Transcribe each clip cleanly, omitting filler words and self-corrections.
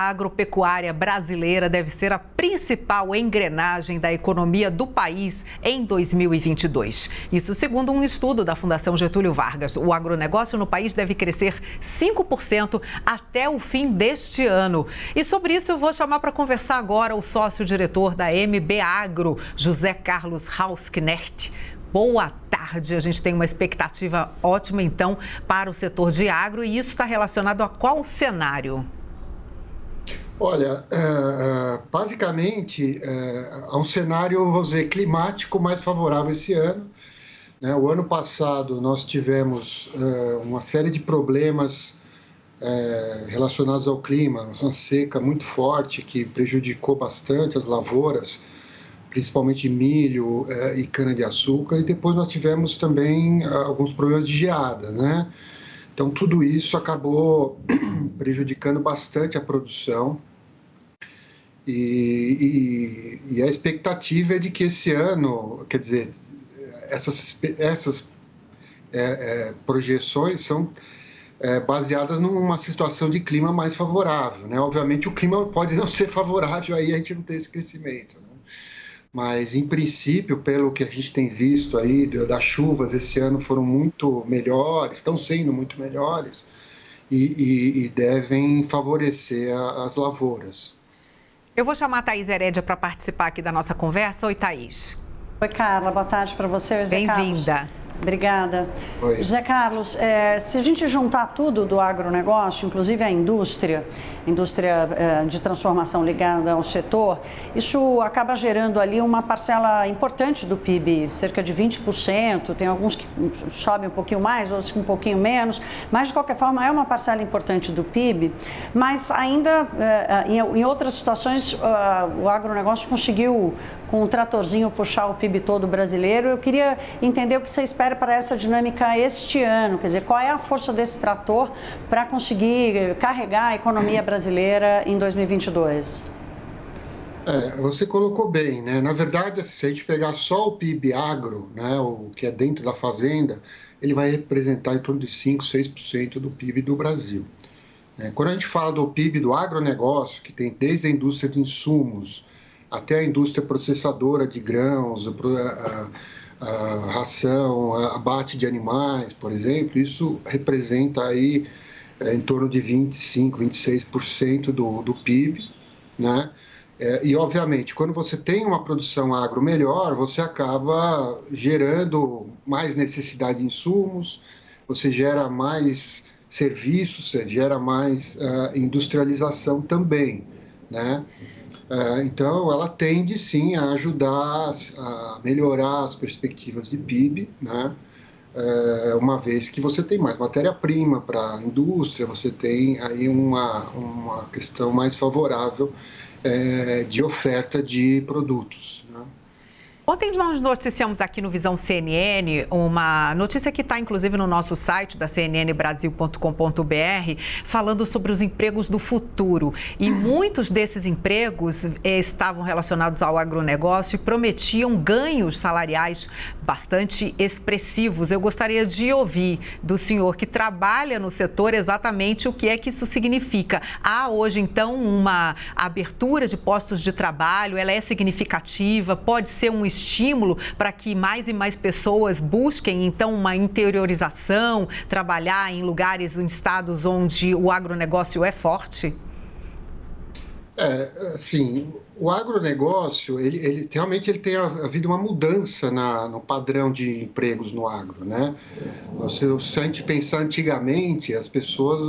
A agropecuária brasileira deve ser a principal engrenagem da economia do país em 2022. Isso segundo um estudo da Fundação Getúlio Vargas. O agronegócio no país deve crescer 5% até o fim deste ano. E sobre isso eu vou chamar para conversar agora o sócio-diretor da MB Agro, José Carlos Hausknecht. Boa tarde, a gente tem uma expectativa ótima então para o setor de agro e isso está relacionado a qual cenário? Olha, basicamente há um cenário, vamos dizer, climático mais favorável esse ano, né? O ano passado nós tivemos uma série de problemas relacionados ao clima, uma seca muito forte que prejudicou bastante as lavouras, principalmente de milho e cana-de-açúcar, e depois nós tivemos também alguns problemas de geada, né? Então, tudo isso acabou prejudicando bastante a produção e a expectativa é de que esse ano, quer dizer, essas projeções são baseadas numa situação de clima mais favorável, né? Obviamente, o clima pode não ser favorável, aí a gente não tem esse crescimento, né? Mas, em princípio, pelo que a gente tem visto aí, das chuvas esse ano foram muito melhores, estão sendo muito melhores e devem favorecer as lavouras. Eu vou chamar a Thaís Herédia para participar aqui da nossa conversa. Oi, Thaís. Oi, Carla. Boa tarde para você. José Carlos. Bem-vinda. Obrigada. Oi. José Carlos, se a gente juntar tudo do agronegócio, inclusive a indústria de transformação ligada ao setor, isso acaba gerando ali uma parcela importante do PIB, cerca de 20%, tem alguns que sobem um pouquinho mais, outros um pouquinho menos, mas de qualquer forma é uma parcela importante do PIB, mas ainda em outras situações o agronegócio conseguiu com um tratorzinho puxar o PIB todo brasileiro. Eu queria entender o que você espera para essa dinâmica este ano, quer dizer, qual é a força desse trator para conseguir carregar a economia brasileira em 2022? Você colocou bem, né? Na verdade, se a gente pegar só o PIB agro, né, o que é dentro da fazenda, ele vai representar em torno de 5, 6% do PIB do Brasil. Quando a gente fala do PIB do agronegócio, que tem desde a indústria de insumos até a indústria processadora de grãos, a ração, abate de animais, por exemplo, isso representa aí em torno de 25, 26% do PIB, né? E, obviamente, quando você tem uma produção agro melhor, você acaba gerando mais necessidade de insumos, você gera mais serviços, você gera mais industrialização também, né? Então, ela tende, sim, a ajudar a melhorar as perspectivas de PIB, né? Uma vez que você tem mais matéria-prima para a indústria, você tem aí uma questão mais favorável de oferta de produtos, né? Ontem nós noticiamos aqui no Visão CNN uma notícia que está inclusive no nosso site da cnnbrasil.com.br falando sobre os empregos do futuro. E muitos desses empregos estavam relacionados ao agronegócio e prometiam ganhos salariais bastante expressivos. Eu gostaria de ouvir do senhor que trabalha no setor exatamente o que é que isso significa. Há hoje então uma abertura de postos de trabalho, ela é significativa, pode ser um estímulo para que mais e mais pessoas busquem, então, uma interiorização, trabalhar em lugares, em estados onde o agronegócio é forte? Assim, o agronegócio, ele realmente tem havido uma mudança no padrão de empregos no agro, né? Se a gente pensar antigamente, as pessoas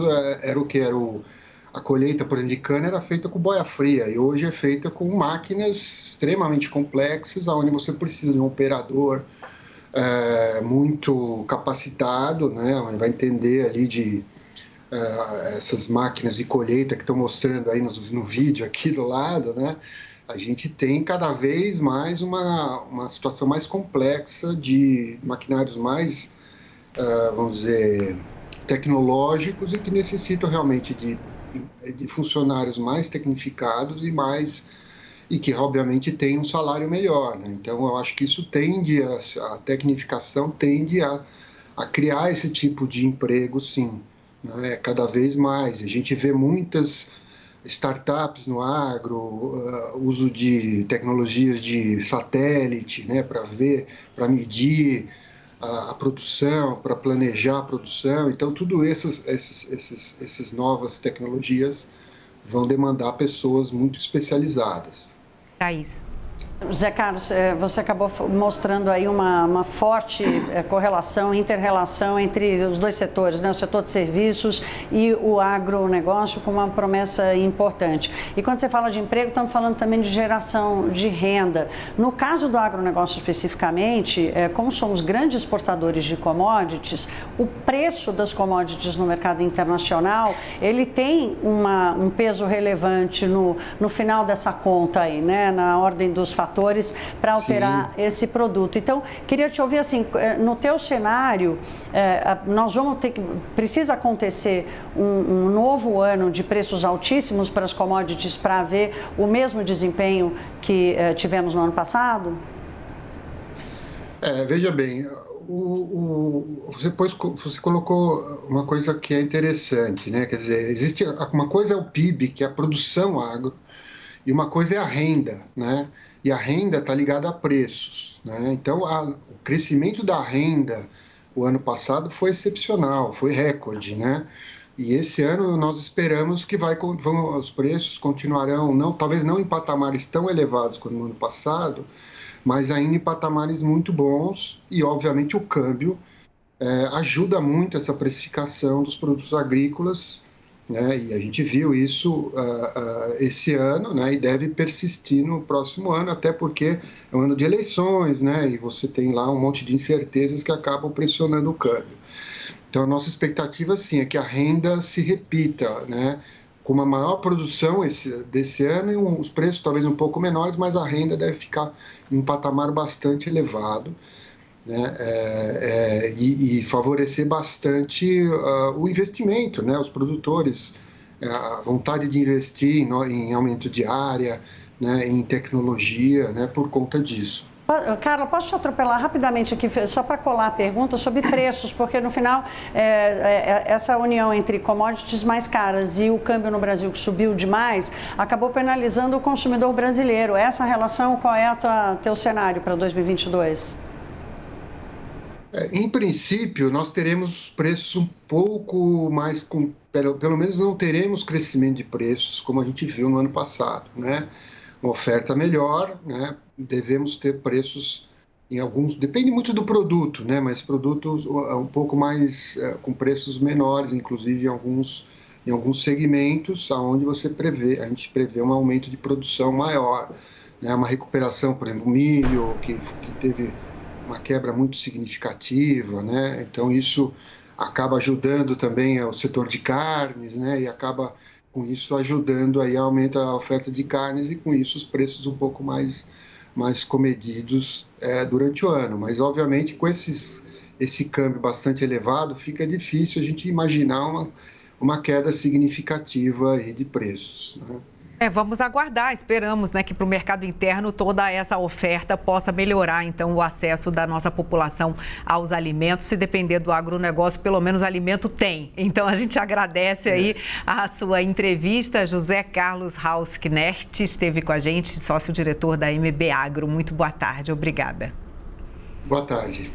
a colheita, por exemplo, de cana era feita com boia fria e hoje é feita com máquinas extremamente complexas, onde você precisa de um operador muito capacitado, né? Onde vai entender ali de essas máquinas de colheita que estão mostrando aí no vídeo aqui do lado, né? A gente tem cada vez mais uma situação mais complexa de maquinários mais, vamos dizer, tecnológicos e que necessitam realmente de funcionários mais tecnificados e que, obviamente, têm um salário melhor, né? Então, eu acho que isso a tecnificação tende a criar esse tipo de emprego, sim, né? Cada vez mais. A gente vê muitas startups no agro, uso de tecnologias de satélite, né, para medir a produção, para planejar a produção. Então, tudo essas novas tecnologias vão demandar pessoas muito especializadas. Thaís. José Carlos, você acabou mostrando aí uma forte correlação, inter-relação entre os dois setores, né? O setor de serviços e o agronegócio, com uma promessa importante. E quando você fala de emprego, estamos falando também de geração de renda. No caso do agronegócio especificamente, como somos grandes exportadores de commodities, o preço das commodities no mercado internacional, ele tem um peso relevante no final dessa conta aí, né? Na ordem dos fatores para alterar esse produto. Então, queria te ouvir assim, no teu cenário, nós vamos ter que, precisa acontecer um novo ano de preços altíssimos para as commodities para ver o mesmo desempenho que tivemos no ano passado? Veja bem, você colocou uma coisa que é interessante, né? Quer dizer, existe uma coisa é o PIB, que é a produção agro, e uma coisa é a renda, né? E a renda está ligada a preços, né? Então, o crescimento da renda o ano passado foi excepcional, foi recorde, né? E esse ano nós esperamos que os preços continuarão, talvez não em patamares tão elevados como no ano passado, mas ainda em patamares muito bons, e obviamente o câmbio ajuda muito essa precificação dos produtos agrícolas, né? E a gente viu isso esse ano, né? E deve persistir no próximo ano, até porque é um ano de eleições, né? E você tem lá um monte de incertezas que acabam pressionando o câmbio. Então, a nossa expectativa, sim, é que a renda se repita, né? Com uma maior produção desse ano e os preços talvez um pouco menores, mas a renda deve ficar em um patamar bastante elevado, né? E favorecer bastante o investimento, né? Os produtores, a vontade de investir em aumento de área, né? Em tecnologia, né? Por conta disso. Carla, posso te atropelar rapidamente aqui, só para colar a pergunta sobre preços, porque no final essa união entre commodities mais caras e o câmbio no Brasil que subiu demais, acabou penalizando o consumidor brasileiro. Essa relação, qual é o teu cenário para 2022? Em princípio, nós teremos os preços um pouco mais, pelo menos não teremos crescimento de preços como a gente viu no ano passado, né? Uma oferta melhor, né? Devemos ter preços em alguns, depende muito do produto, né? Mas produtos um pouco mais, com preços menores, inclusive em alguns segmentos, onde a gente prevê um aumento de produção maior, né? Uma recuperação, por exemplo, milho, que teve uma quebra muito significativa, né? Então isso acaba ajudando também o setor de carnes, né? E acaba com isso ajudando aí a aumentar a oferta de carnes e com isso os preços um pouco mais comedidos durante o ano. Mas obviamente com esse câmbio bastante elevado fica difícil a gente imaginar uma queda significativa aí de preços, né? Vamos aguardar, esperamos, né, que para o mercado interno toda essa oferta possa melhorar, então, o acesso da nossa população aos alimentos. Se depender do agronegócio, pelo menos alimento tem. Então, a gente agradece aí a sua entrevista. José Carlos Hausknecht esteve com a gente, sócio-diretor da MB Agro. Muito boa tarde, obrigada. Boa tarde.